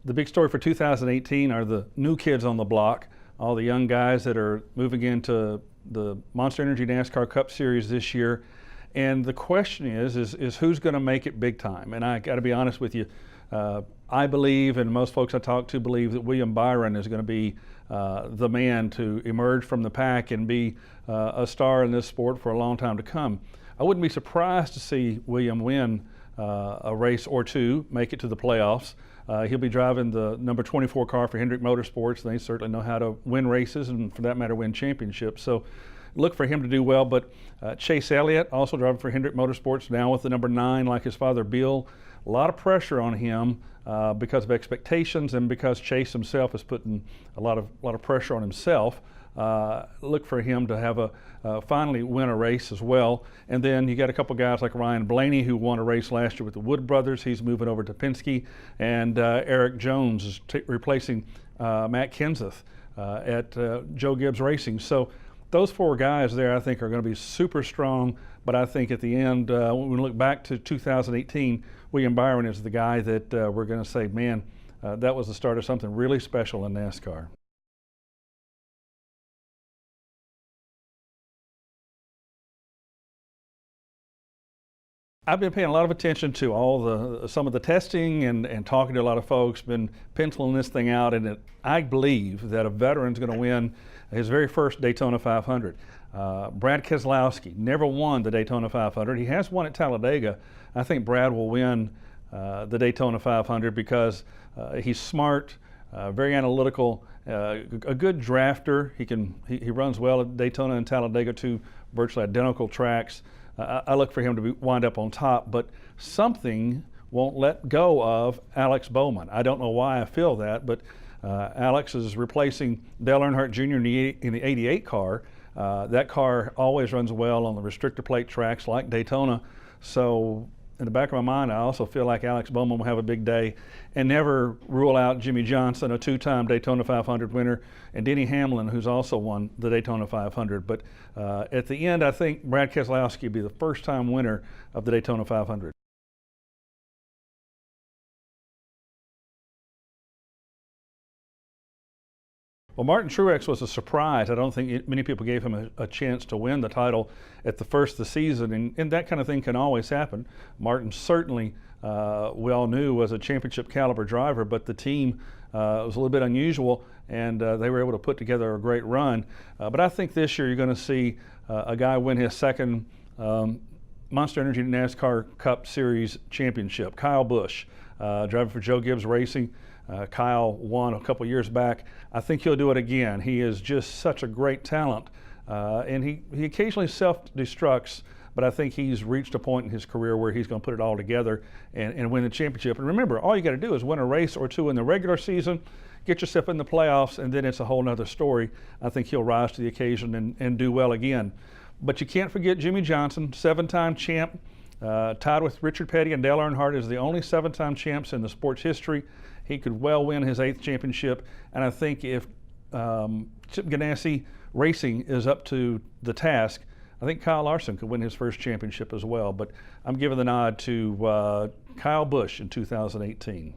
The big story for 2018 are the new kids on the block, all the young guys that are moving into the Monster Energy NASCAR Cup Series this year. And the question is who's going to make it big time? And I got to be honest with you, I believe, and most folks I talk to believe, that William Byron is going to be the man to emerge from the pack and be a star in this sport for a long time to come. I wouldn't be surprised to see William win a race or two, make it to the playoffs. He'll be driving the number 24 car for Hendrick Motorsports. They certainly know how to win races and, for that matter, win championships. So look for him to do well. But Chase Elliott, also driving for Hendrick Motorsports, now with the number 9 like his father Bill. A lot of pressure on him because of expectations and because Chase himself is putting a lot of pressure on himself. Look for him to have finally win a race as well. And then you got a couple guys like Ryan Blaney, who won a race last year with the Wood brothers. He's moving over to Penske. And Eric Jones is replacing Matt Kenseth at Joe Gibbs Racing. So those 4 guys there, I think, are going to be super strong. But I think at the end, when we look back to 2018, William Byron is the guy that we're going to say, man, that was the start of something really special in NASCAR. I've been paying a lot of attention to some of the testing and talking to a lot of folks, been penciling this thing out, and I believe that a veteran's going to win his very first Daytona 500. Brad Keselowski never won the Daytona 500. He has won at Talladega. I think Brad will win the Daytona 500 because he's smart, very analytical, a good drafter. He runs well at Daytona and Talladega, 2 virtually identical tracks. I look for him to wind up on top, but something won't let go of Alex Bowman. I don't know why I feel that, but Alex is replacing Dale Earnhardt Jr. in the 88 car. That car always runs well on the restrictor plate tracks like Daytona. So in the back of my mind, I also feel like Alex Bowman will have a big day, and never rule out Jimmy Johnson, a 2-time Daytona 500 winner, and Denny Hamlin, who's also won the Daytona 500. But at the end, I think Brad Keselowski will be the first-time winner of the Daytona 500. Well, Martin Truex was a surprise. I don't think many people gave him a chance to win the title at the first of the season, and that kind of thing can always happen. Martin certainly, we all knew, was a championship caliber driver, but the team was a little bit unusual, and they were able to put together a great run. But I think this year you're going to see a guy win his second Monster Energy NASCAR Cup Series championship. Kyle Busch, driving for Joe Gibbs Racing. Kyle won a couple years back. I think he'll do it again. He is just such a great talent, and he occasionally self-destructs, but I think he's reached a point in his career where he's going to put it all together and win the championship. And remember, all you got to do is win a race or 2 in the regular season, get yourself in the playoffs, and then it's a whole nother story. I think he'll rise to the occasion and do well again. But you can't forget Jimmy Johnson, 7-time champ, tied with Richard Petty and Dale Earnhardt as the only 7-time champs in the sport's history. He could well win his 8th championship, and I think if Chip Ganassi Racing is up to the task, I think Kyle Larson could win his first championship as well. But I'm giving the nod to Kyle Busch in 2018.